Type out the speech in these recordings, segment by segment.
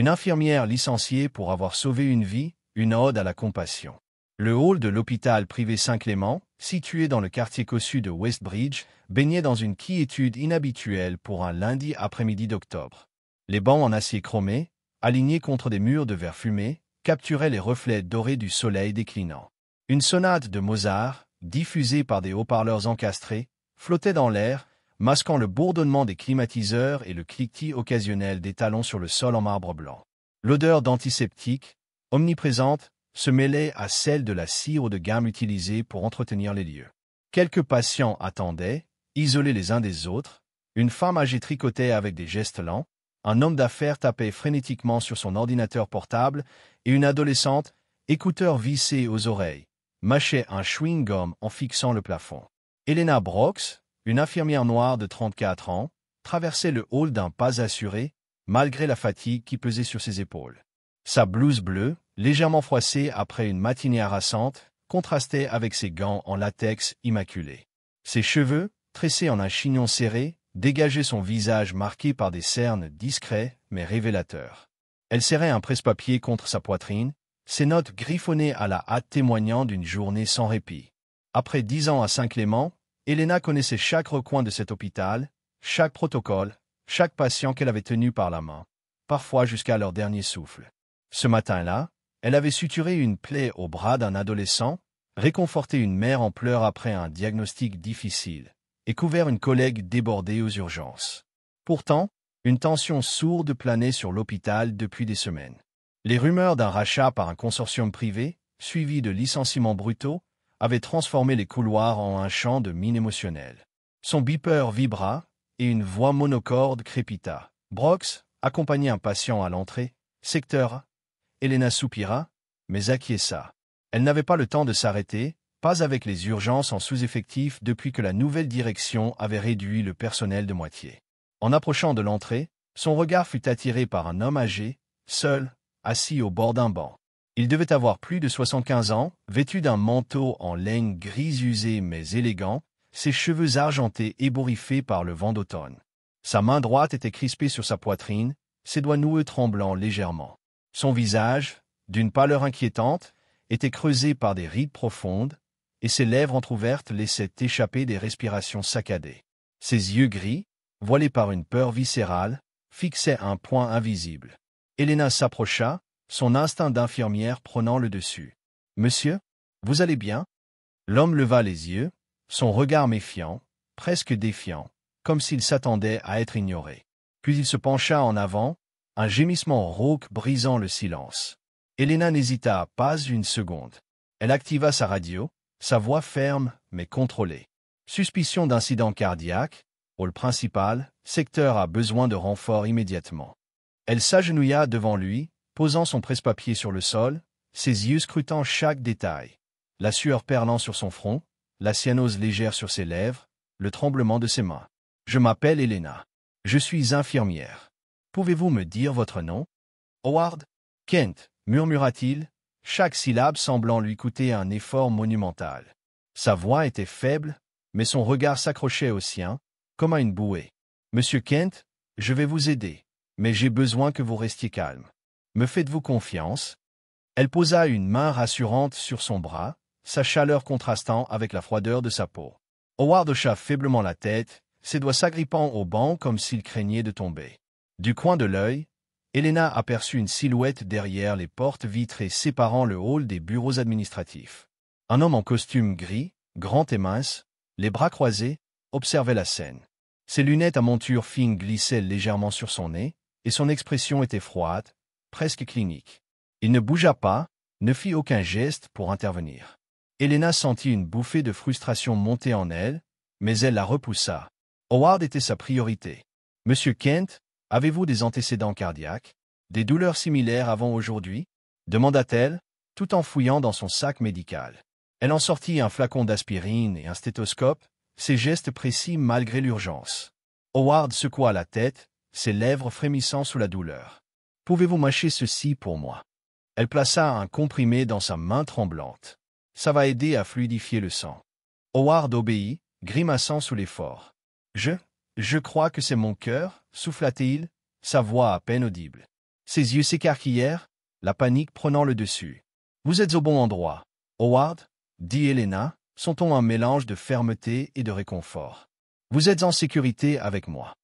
Une infirmière licenciée pour avoir sauvé une vie, une ode à la compassion. Le hall de l'hôpital privé Saint-Clément, situé dans le quartier cossu de Westbridge, baignait dans une quiétude inhabituelle pour un lundi après-midi d'octobre. Les bancs en acier chromé, alignés contre des murs de verre fumé, capturaient les reflets dorés du soleil déclinant. Une sonate de Mozart, diffusée par des haut-parleurs encastrés, flottait dans l'air, masquant le bourdonnement des climatiseurs et le cliquetis occasionnel des talons sur le sol en marbre blanc. L'odeur d'antiseptique, omniprésente, se mêlait à celle de la cire haut de gamme utilisée pour entretenir les lieux. Quelques patients attendaient, isolés les uns des autres, une femme âgée tricotait avec des gestes lents, un homme d'affaires tapait frénétiquement sur son ordinateur portable et une adolescente, écouteurs vissés aux oreilles, mâchait un chewing-gum en fixant le plafond. Helena Brox, une infirmière noire de 34 ans, traversait le hall d'un pas assuré, malgré la fatigue qui pesait sur ses épaules. Sa blouse bleue, légèrement froissée après une matinée harassante, contrastait avec ses gants en latex immaculés. Ses cheveux, tressés en un chignon serré, dégageaient son visage marqué par des cernes discrets mais révélateurs. Elle serrait un presse-papier contre sa poitrine, ses notes griffonnées à la hâte témoignant d'une journée sans répit. Après 10 ans à Saint-Clément, Helena connaissait chaque recoin de cet hôpital, chaque protocole, chaque patient qu'elle avait tenu par la main, parfois jusqu'à leur dernier souffle. Ce matin-là, elle avait suturé une plaie au bras d'un adolescent, réconforté une mère en pleurs après un diagnostic difficile, et couvert une collègue débordée aux urgences. Pourtant, une tension sourde planait sur l'hôpital depuis des semaines. Les rumeurs d'un rachat par un consortium privé, suivi de licenciements brutaux, avaient transformé les couloirs en un champ de mine émotionnelle. Son beeper vibra, et une voix monocorde crépita. Brox accompagnait un patient à l'entrée, secteur A. Helena soupira, mais acquiesça. Elle n'avait pas le temps de s'arrêter, pas avec les urgences en sous-effectif depuis que la nouvelle direction avait réduit le personnel de moitié. En approchant de l'entrée, son regard fut attiré par un homme âgé, seul, assis au bord d'un banc. Il devait avoir plus de 75 ans, vêtu d'un manteau en laine grise usé mais élégant, ses cheveux argentés ébouriffés par le vent d'automne. Sa main droite était crispée sur sa poitrine, ses doigts noueux tremblant légèrement. Son visage, d'une pâleur inquiétante, était creusé par des rides profondes, et ses lèvres entr'ouvertes laissaient échapper des respirations saccadées. Ses yeux gris, voilés par une peur viscérale, fixaient un point invisible. Helena s'approcha, son instinct d'infirmière prenant le dessus. « Monsieur, vous allez bien ?» L'homme leva les yeux, son regard méfiant, presque défiant, comme s'il s'attendait à être ignoré. Puis il se pencha en avant, un gémissement rauque brisant le silence. Helena n'hésita pas une seconde. Elle activa sa radio, sa voix ferme mais contrôlée. Suspicion d'incident cardiaque, hall principal, secteur a besoin de renfort immédiatement. Elle s'agenouilla devant lui, posant son presse-papier sur le sol, ses yeux scrutant chaque détail. La sueur perlant sur son front, la cyanose légère sur ses lèvres, le tremblement de ses mains. « Je m'appelle Helena. Je suis infirmière. Pouvez-vous me dire votre nom ?»« Howard Kent, murmura-t-il, chaque syllabe semblant lui coûter un effort monumental. Sa voix était faible, mais son regard s'accrochait au sien, comme à une bouée. « Monsieur Kent, je vais vous aider, mais j'ai besoin que vous restiez calme. Me faites-vous confiance ?» Elle posa une main rassurante sur son bras, sa chaleur contrastant avec la froideur de sa peau. Howard hocha faiblement la tête, ses doigts s'agrippant au banc comme s'il craignait de tomber. Du coin de l'œil, Helena aperçut une silhouette derrière les portes vitrées séparant le hall des bureaux administratifs. Un homme en costume gris, grand et mince, les bras croisés, observait la scène. Ses lunettes à monture fine glissaient légèrement sur son nez, et son expression était froide, presque clinique. Il ne bougea pas, ne fit aucun geste pour intervenir. Helena sentit une bouffée de frustration monter en elle, mais elle la repoussa. Howard était sa priorité. « Monsieur Kent, avez-vous des antécédents cardiaques? Des douleurs similaires avant aujourd'hui ?» demanda-t-elle, tout en fouillant dans son sac médical. Elle en sortit un flacon d'aspirine et un stéthoscope, ses gestes précis malgré l'urgence. Howard secoua la tête, ses lèvres frémissant sous la douleur. « Pouvez-vous mâcher ceci pour moi ?» Elle plaça un comprimé dans sa main tremblante. « Ça va aider à fluidifier le sang. » Howard obéit, grimaçant sous l'effort. « Je crois que c'est mon cœur, souffla-t-il, sa voix à peine audible. Ses yeux s'écarquillèrent, la panique prenant le dessus. « Vous êtes au bon endroit, Howard, » dit Helena, son ton un mélange de fermeté et de réconfort. « Vous êtes en sécurité avec moi. »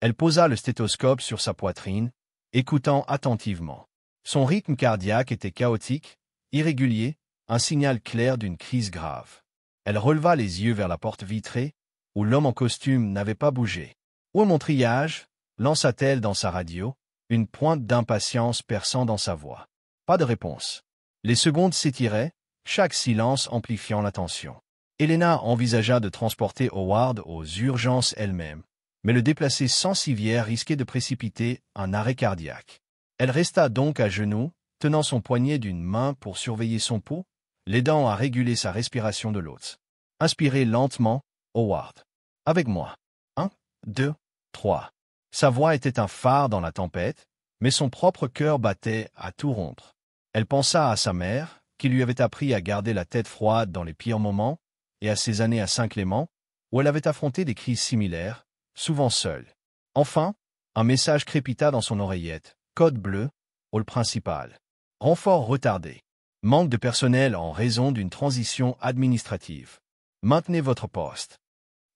Elle posa le stéthoscope sur sa poitrine, écoutant attentivement. Son rythme cardiaque était chaotique, irrégulier, un signal clair d'une crise grave. Elle releva les yeux vers la porte vitrée, où l'homme en costume n'avait pas bougé. « Où est mon triage ?» lança-t-elle dans sa radio, une pointe d'impatience perçant dans sa voix. Pas de réponse. Les secondes s'étiraient, chaque silence amplifiant la tension. Helena envisagea de transporter Howard aux urgences elle-même, mais le déplacer sans civière risquait de précipiter un arrêt cardiaque. Elle resta donc à genoux, tenant son poignet d'une main pour surveiller son pouls, l'aidant à réguler sa respiration de l'autre. Inspirez lentement, Howard. Avec moi. 1, 2, 3. Sa voix était un phare dans la tempête, mais son propre cœur battait à tout rompre. Elle pensa à sa mère, qui lui avait appris à garder la tête froide dans les pires moments, et à ses années à Saint-Clément, où elle avait affronté des crises similaires, souvent seule. Enfin, un message crépita dans son oreillette. Code bleu, hall principal. Renfort retardé. Manque de personnel en raison d'une transition administrative. Maintenez votre poste.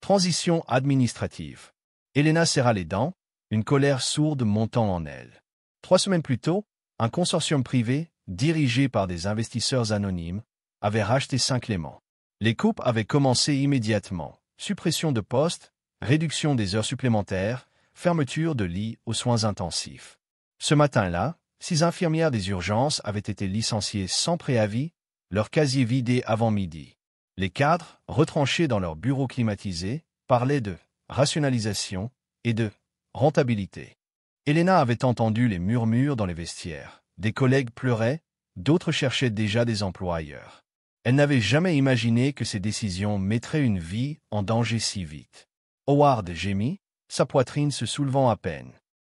Transition administrative. Helena serra les dents, une colère sourde montant en elle. 3 semaines plus tôt, un consortium privé, dirigé par des investisseurs anonymes, avait racheté Saint-Clément. Les coupes avaient commencé immédiatement. Suppression de postes, réduction des heures supplémentaires, fermeture de lits aux soins intensifs. Ce matin-là, 6 infirmières des urgences avaient été licenciées sans préavis, leur casier vidé avant midi. Les cadres, retranchés dans leurs bureaux climatisés, parlaient de rationalisation et de rentabilité. Helena avait entendu les murmures dans les vestiaires. Des collègues pleuraient, d'autres cherchaient déjà des emplois ailleurs. Elle n'avait jamais imaginé que ces décisions mettraient une vie en danger si vite. Howard gémit, sa poitrine se soulevant à peine.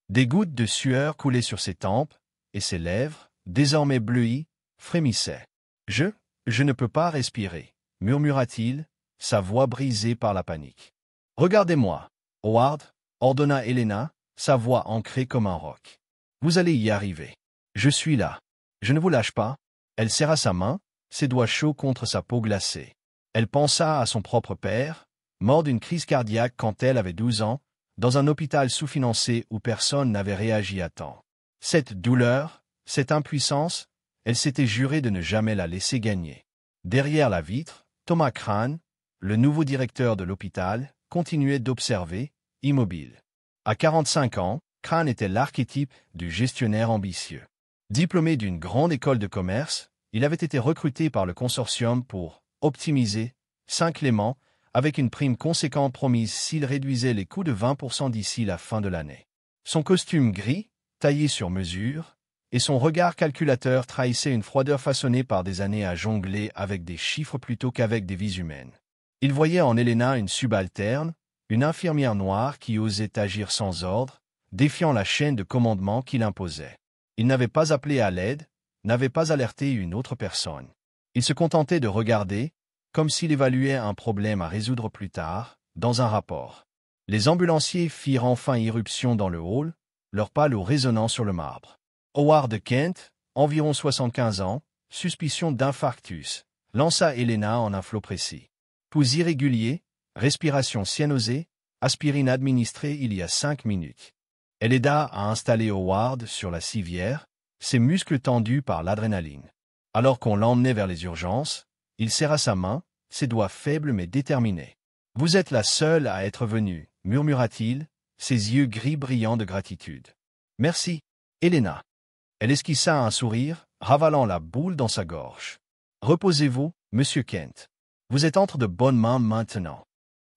Des gouttes de sueur coulaient sur ses tempes, et ses lèvres, désormais bleuies, frémissaient. « Je ne peux pas respirer », murmura-t-il, sa voix brisée par la panique. « Regardez-moi, Howard », ordonna Helena, sa voix ancrée comme un roc. « Vous allez y arriver. Je suis là. Je ne vous lâche pas. » Elle serra sa main, ses doigts chauds contre sa peau glacée. Elle pensa à son propre père, mort d'une crise cardiaque quand elle avait 12 ans, dans un hôpital sous-financé où personne n'avait réagi à temps. Cette douleur, cette impuissance, elle s'était juré de ne jamais la laisser gagner. Derrière la vitre, Thomas Crane, le nouveau directeur de l'hôpital, continuait d'observer, immobile. À 45 ans, Crane était l'archétype du gestionnaire ambitieux. Diplômé d'une grande école de commerce, il avait été recruté par le consortium pour optimiser Saint-Clément avec une prime conséquente promise s'il réduisait les coûts de 20% d'ici la fin de l'année. Son costume gris, taillé sur mesure, et son regard calculateur trahissaient une froideur façonnée par des années à jongler avec des chiffres plutôt qu'avec des vies humaines. Il voyait en Helena une subalterne, une infirmière noire qui osait agir sans ordre, défiant la chaîne de commandement qu'il imposait. Il n'avait pas appelé à l'aide, n'avait pas alerté une autre personne. Il se contentait de regarder, comme s'il évaluait un problème à résoudre plus tard, dans un rapport. Les ambulanciers firent enfin irruption dans le hall, leurs pas lourds résonnant sur le marbre. Howard Kent, environ 75 ans, suspicion d'infarctus, lança Helena en un flot précis. Pouls irrégulier, respiration cyanosée, aspirine administrée il y a 5 minutes. Elle aida à installer Howard sur la civière, ses muscles tendus par l'adrénaline. Alors qu'on l'emmenait vers les urgences, il serra sa main, ses doigts faibles mais déterminés. « Vous êtes la seule à être venue, » murmura-t-il, ses yeux gris brillants de gratitude. « Merci, Helena. » Elle esquissa un sourire, ravalant la boule dans sa gorge. « Reposez-vous, Monsieur Kent. Vous êtes entre de bonnes mains maintenant. »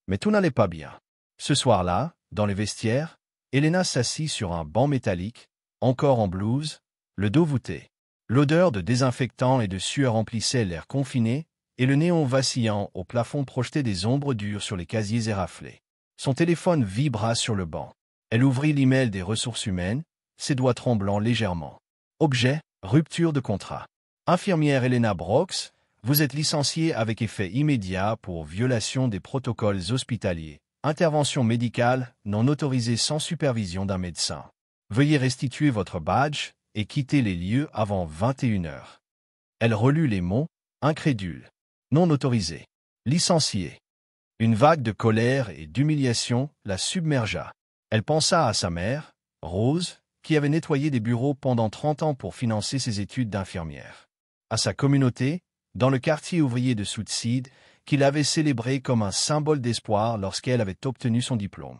Mais tout n'allait pas bien. Ce soir-là, dans les vestiaires, Helena s'assit sur un banc métallique, encore en blouse, le dos voûté. L'odeur de désinfectant et de sueur emplissait l'air confiné, et le néon vacillant au plafond projetait des ombres dures sur les casiers éraflés. Son téléphone vibra sur le banc. Elle ouvrit l'email des ressources humaines, ses doigts tremblant légèrement. Objet, rupture de contrat. Infirmière Helena Brooks, vous êtes licenciée avec effet immédiat pour violation des protocoles hospitaliers. Intervention médicale non autorisée sans supervision d'un médecin. Veuillez restituer votre badge, et quitter les lieux avant 21 heures. Elle relut les mots, incrédule, non autorisé, licencié. Une vague de colère et d'humiliation la submergea. Elle pensa à sa mère, Rose, qui avait nettoyé des bureaux pendant 30 ans pour financer ses études d'infirmière. À sa communauté, dans le quartier ouvrier de Southside, qu'il avait célébré comme un symbole d'espoir lorsqu'elle avait obtenu son diplôme.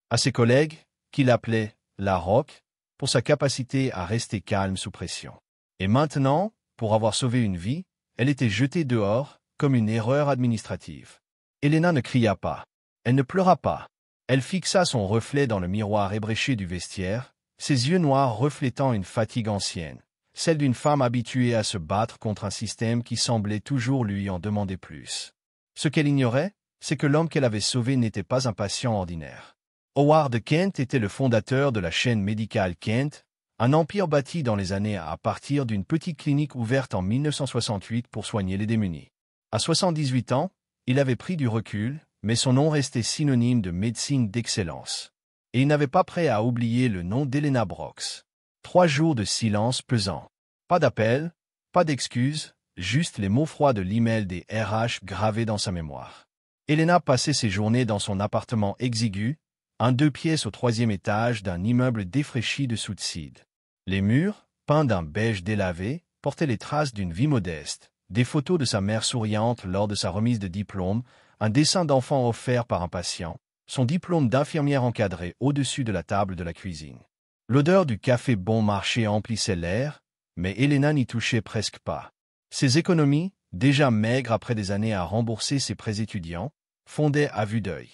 À ses collègues, qu'il appelait la Rock, pour sa capacité à rester calme sous pression. Et maintenant, pour avoir sauvé une vie, elle était jetée dehors, comme une erreur administrative. Helena ne cria pas. Elle ne pleura pas. Elle fixa son reflet dans le miroir ébréché du vestiaire, ses yeux noirs reflétant une fatigue ancienne, celle d'une femme habituée à se battre contre un système qui semblait toujours lui en demander plus. Ce qu'elle ignorait, c'est que l'homme qu'elle avait sauvé n'était pas un patient ordinaire. Howard Kent était le fondateur de la chaîne médicale Kent, un empire bâti dans les années à partir d'une petite clinique ouverte en 1968 pour soigner les démunis. À 78 ans, il avait pris du recul, mais son nom restait synonyme de médecine d'excellence. Et il n'avait pas prêt à oublier le nom d'Helena Brooks. 3 jours de silence pesant. Pas d'appel, pas d'excuses, juste les mots froids de l'email des RH gravés dans sa mémoire. Helena passait ses journées dans son appartement exigu, un 2 pièces au 3e étage d'un immeuble défraîchi de Southside. Les murs, peints d'un beige délavé, portaient les traces d'une vie modeste, des photos de sa mère souriante lors de sa remise de diplôme, un dessin d'enfant offert par un patient, son diplôme d'infirmière encadré au-dessus de la table de la cuisine. L'odeur du café bon marché emplissait l'air, mais Helena n'y touchait presque pas. Ses économies, déjà maigres après des années à rembourser ses prêts étudiants, fondaient à vue d'œil.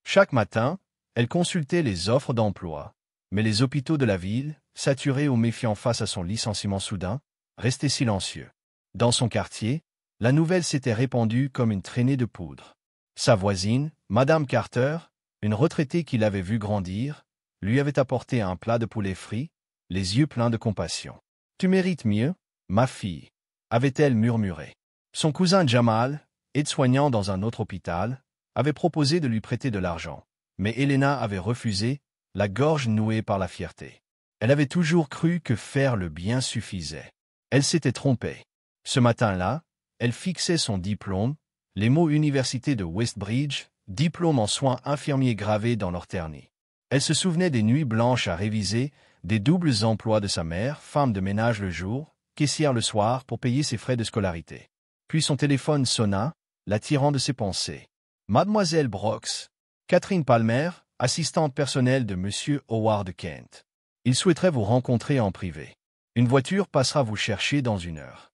Chaque matin, elle consultait les offres d'emploi, mais les hôpitaux de la ville, saturés ou méfiants face à son licenciement soudain, restaient silencieux. Dans son quartier, la nouvelle s'était répandue comme une traînée de poudre. Sa voisine, Madame Carter, une retraitée qui l'avait vue grandir, lui avait apporté un plat de poulet frit, les yeux pleins de compassion. « Tu mérites mieux, ma fille », avait-elle murmuré. Son cousin Jamal, aide-soignant dans un autre hôpital, avait proposé de lui prêter de l'argent, mais Helena avait refusé, la gorge nouée par la fierté. Elle avait toujours cru que faire le bien suffisait. Elle s'était trompée. Ce matin-là, elle fixait son diplôme, les mots Université de Westbridge, diplôme en soins infirmiers gravés dans leur ternis. Elle se souvenait des nuits blanches à réviser, des doubles emplois de sa mère, femme de ménage le jour, caissière le soir pour payer ses frais de scolarité. Puis son téléphone sonna, la tirant de ses pensées. Mademoiselle Brooks, Catherine Palmer, assistante personnelle de Monsieur Howard Kent. Il souhaiterait vous rencontrer en privé. Une voiture passera vous chercher dans 1 heure.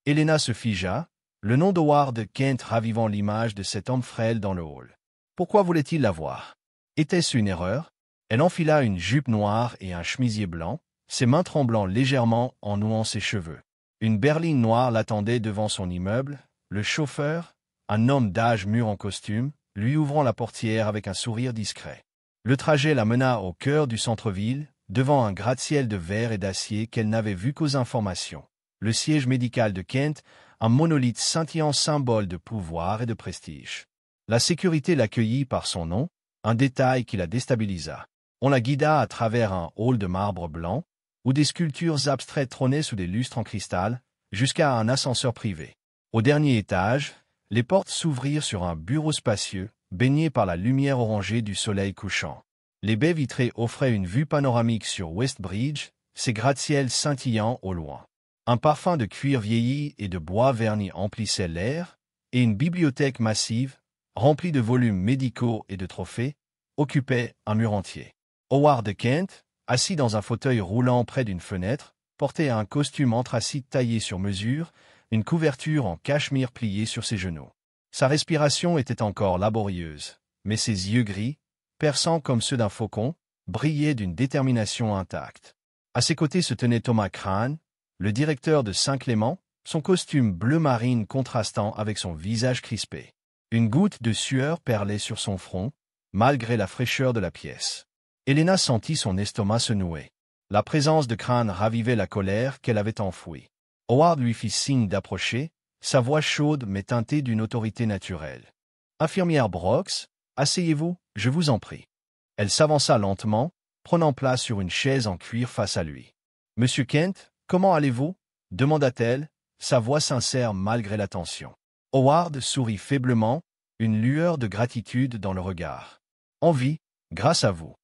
Helena se figea, le nom d'Howard Kent ravivant l'image de cet homme frêle dans le hall. Pourquoi voulait-il la voir? Était-ce une erreur? Elle enfila une jupe noire et un chemisier blanc, ses mains tremblant légèrement en nouant ses cheveux. Une berline noire l'attendait devant son immeuble, le chauffeur, un homme d'âge mûr en costume, lui ouvrant la portière avec un sourire discret. Le trajet la mena au cœur du centre-ville, devant un gratte-ciel de verre et d'acier qu'elle n'avait vu qu'aux informations. Le siège médical de Kent, un monolithe scintillant symbole de pouvoir et de prestige. La sécurité l'accueillit par son nom, un détail qui la déstabilisa. On la guida à travers un hall de marbre blanc, où des sculptures abstraites trônaient sous des lustres en cristal, jusqu'à un ascenseur privé. Au dernier étage, les portes s'ouvrirent sur un bureau spacieux, baigné par la lumière orangée du soleil couchant. Les baies vitrées offraient une vue panoramique sur Westbridge, ses gratte-ciels scintillant au loin. Un parfum de cuir vieilli et de bois verni emplissait l'air, et une bibliothèque massive, remplie de volumes médicaux et de trophées, occupait un mur entier. Howard Kent, assis dans un fauteuil roulant près d'une fenêtre, portait un costume anthracite taillé sur mesure, une couverture en cachemire pliée sur ses genoux. Sa respiration était encore laborieuse, mais ses yeux gris, perçants comme ceux d'un faucon, brillaient d'une détermination intacte. À ses côtés se tenait Thomas Crane, le directeur de Saint-Clément, son costume bleu marine contrastant avec son visage crispé. Une goutte de sueur perlait sur son front, malgré la fraîcheur de la pièce. Helena sentit son estomac se nouer. La présence de Crane ravivait la colère qu'elle avait enfouie. Howard lui fit signe d'approcher, sa voix chaude mais teintée d'une autorité naturelle. « Infirmière Brooks, asseyez-vous, je vous en prie. » Elle s'avança lentement, prenant place sur une chaise en cuir face à lui. Monsieur Kent, comment allez-vous? Demanda-t-elle, sa voix sincère malgré la tension. Howard sourit faiblement, une lueur de gratitude dans le regard. En vie, grâce à vous.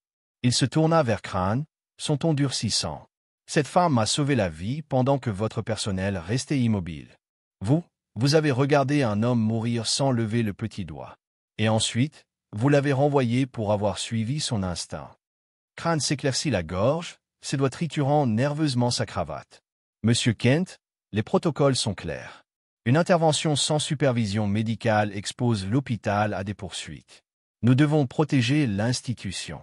Il se tourna vers Crane, son ton durcissant. Cette femme m'a sauvé la vie pendant que votre personnel restait immobile. Vous avez regardé un homme mourir sans lever le petit doigt. Et ensuite, vous l'avez renvoyé pour avoir suivi son instinct. Crane s'éclaircit la gorge, ses doigts triturant nerveusement sa cravate. Monsieur Kent, les protocoles sont clairs. Une intervention sans supervision médicale expose l'hôpital à des poursuites. Nous devons protéger l'institution.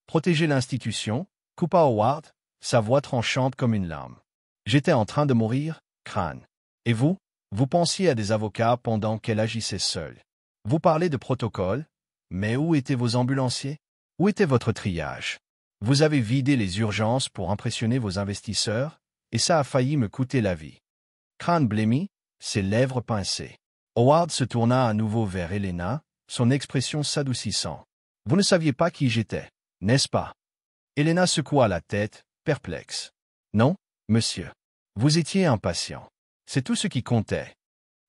Protéger l'institution, coupa Howard, sa voix tranchante comme une lame. J'étais en train de mourir, Crane. Et vous pensiez à des avocats pendant qu'elle agissait seule. Vous parlez de protocole, mais où étaient vos ambulanciers? Où était votre triage? Vous avez vidé les urgences pour impressionner vos investisseurs, et ça a failli me coûter la vie. Crane blêmit, ses lèvres pincées. Howard se tourna à nouveau vers Helena, son expression s'adoucissant. Vous ne saviez pas qui j'étais, n'est-ce pas? Helena secoua la tête, perplexe. Non, monsieur. Vous étiez impatient. C'est tout ce qui comptait.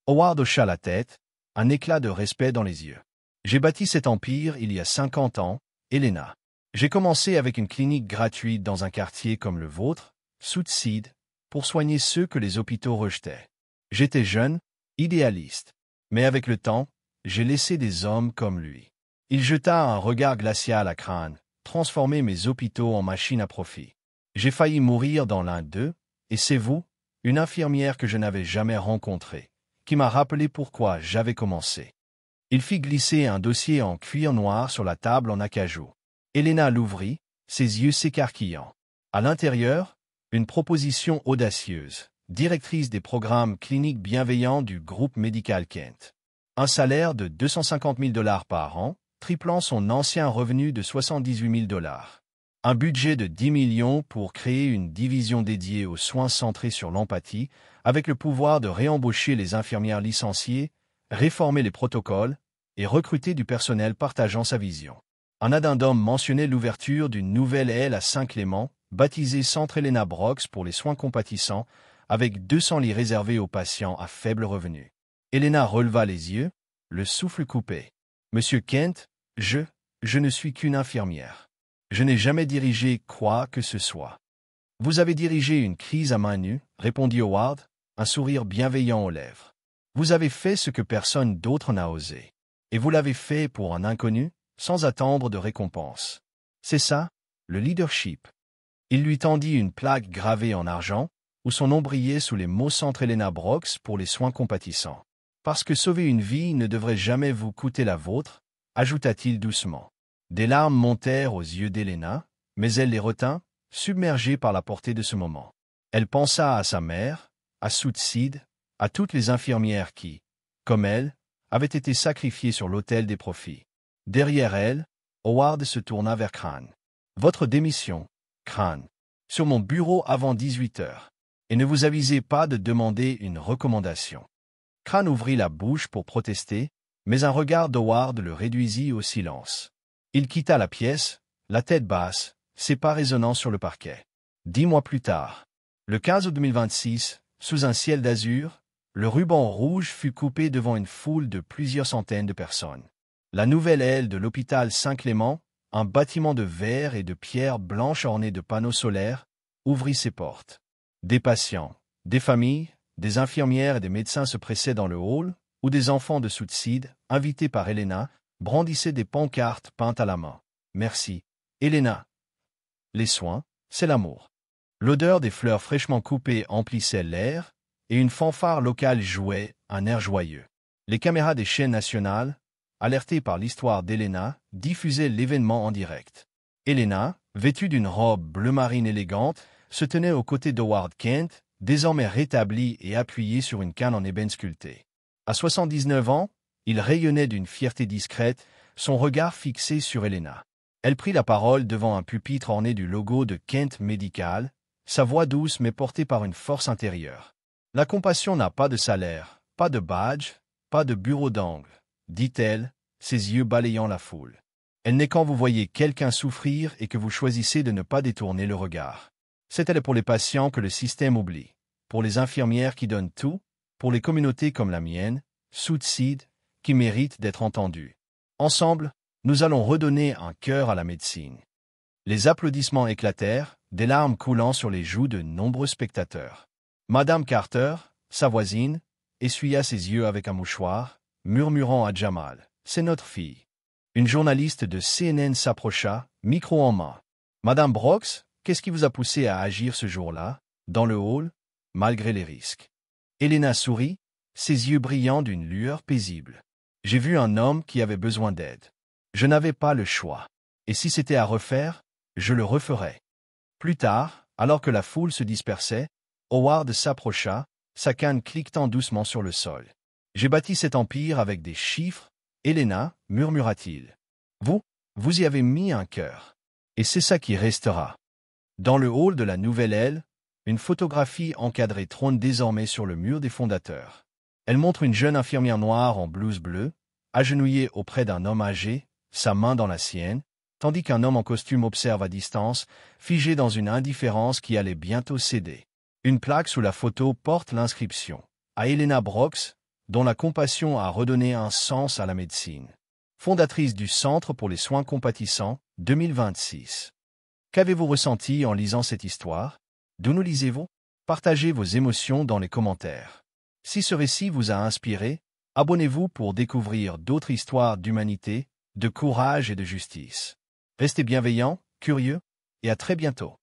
Howard hocha la tête, un éclat de respect dans les yeux. J'ai bâti cet empire il y a 50 ans, Helena. J'ai commencé avec une clinique gratuite dans un quartier comme le vôtre, Southside, pour soigner ceux que les hôpitaux rejetaient. J'étais jeune, idéaliste. Mais avec le temps, j'ai laissé des hommes comme lui. Il jeta un regard glacial à Crane, transformé mes hôpitaux en machines à profit. J'ai failli mourir dans l'un d'eux, et c'est vous, une infirmière que je n'avais jamais rencontrée, qui m'a rappelé pourquoi j'avais commencé. Il fit glisser un dossier en cuir noir sur la table en acajou. Helena l'ouvrit, ses yeux s'écarquillant. À l'intérieur, une proposition audacieuse, directrice des programmes cliniques bienveillants du groupe médical Kent. Un salaire de 250 000 $ par an, triplant son ancien revenu de 78 000 $. Un budget de 10 millions pour créer une division dédiée aux soins centrés sur l'empathie, avec le pouvoir de réembaucher les infirmières licenciées, réformer les protocoles et recruter du personnel partageant sa vision. Un addendum mentionnait l'ouverture d'une nouvelle aile à Saint-Clément, baptisée Centre Helena Brox pour les soins compatissants, avec 200 lits réservés aux patients à faible revenu. Helena releva les yeux, le souffle coupé. Monsieur Kent, je ne suis qu'une infirmière. Je n'ai jamais dirigé quoi que ce soit. Vous avez dirigé une crise à main nue, répondit Howard, un sourire bienveillant aux lèvres. Vous avez fait ce que personne d'autre n'a osé. Et vous l'avez fait pour un inconnu, sans attendre de récompense. C'est ça, le leadership. Il lui tendit une plaque gravée en argent, où son nom brillait sous les mots Centre Helena Brox pour les soins compatissants. Parce que sauver une vie ne devrait jamais vous coûter la vôtre, ajouta-t-il doucement. Des larmes montèrent aux yeux d'Helena, mais elle les retint, submergée par la portée de ce moment. Elle pensa à sa mère, à Southside, à toutes les infirmières qui, comme elle, avaient été sacrifiées sur l'autel des profits. Derrière elle, Howard se tourna vers Crane. Votre démission, Crane. Sur mon bureau avant 18 heures. Et ne vous avisez pas de demander une recommandation. Crane ouvrit la bouche pour protester, mais un regard d'Howard le réduisit au silence. Il quitta la pièce, la tête basse, ses pas résonnant sur le parquet. 10 mois plus tard, le 15 août 2026, sous un ciel d'azur, le ruban rouge fut coupé devant une foule de plusieurs centaines de personnes. La nouvelle aile de l'hôpital Saint-Clément, un bâtiment de verre et de pierre blanche orné de panneaux solaires, ouvrit ses portes. Des patients, des familles, des infirmières et des médecins se pressaient dans le hall, où des enfants de Southside, invités par Helena, brandissaient des pancartes peintes à la main. Merci, Helena. Les soins, c'est l'amour. L'odeur des fleurs fraîchement coupées emplissait l'air, et une fanfare locale jouait, un air joyeux. Les caméras des chaînes nationales, alertées par l'histoire d'Helena, diffusaient l'événement en direct. Helena, vêtue d'une robe bleu marine élégante, se tenait aux côtés d'Howard Kent, désormais rétabli et appuyé sur une canne en ébène sculptée. À 79 ans, il rayonnait d'une fierté discrète, son regard fixé sur Helena. Elle prit la parole devant un pupitre orné du logo de Kent Medical, sa voix douce mais portée par une force intérieure. La compassion n'a pas de salaire, pas de badge, pas de bureau d'angle, dit-elle, ses yeux balayant la foule. Elle n'est quand vous voyez quelqu'un souffrir et que vous choisissez de ne pas détourner le regard. C'était pour les patients que le système oublie, pour les infirmières qui donnent tout, pour les communautés comme la mienne, Southside, qui méritent d'être entendues. Ensemble, nous allons redonner un cœur à la médecine. Les applaudissements éclatèrent, des larmes coulant sur les joues de nombreux spectateurs. Madame Carter, sa voisine, essuya ses yeux avec un mouchoir, murmurant à Jamal, « C'est notre fille. » Une journaliste de CNN s'approcha, micro en main. « Madame Brooks, qu'est-ce qui vous a poussé à agir ce jour-là, dans le hall, malgré les risques ?» Helena sourit, ses yeux brillants d'une lueur paisible. « J'ai vu un homme qui avait besoin d'aide. Je n'avais pas le choix. Et si c'était à refaire, je le referais. » Plus tard, alors que la foule se dispersait, Howard s'approcha, sa canne cliquetant doucement sur le sol. « J'ai bâti cet empire avec des chiffres, Helena, murmura-t-il. Vous y avez mis un cœur. Et c'est ça qui restera. » Dans le hall de la nouvelle aile, une photographie encadrée trône désormais sur le mur des fondateurs. Elle montre une jeune infirmière noire en blouse bleue, agenouillée auprès d'un homme âgé, sa main dans la sienne, tandis qu'un homme en costume observe à distance, figé dans une indifférence qui allait bientôt céder. Une plaque sous la photo porte l'inscription « À Helena Brooks, dont la compassion a redonné un sens à la médecine. Fondatrice du Centre pour les soins compatissants, 2026. » Qu'avez-vous ressenti en lisant cette histoire? D'où nous lisez-vous? Partagez vos émotions dans les commentaires. Si ce récit vous a inspiré, abonnez-vous pour découvrir d'autres histoires d'humanité, de courage et de justice. Restez bienveillants, curieux, et à très bientôt.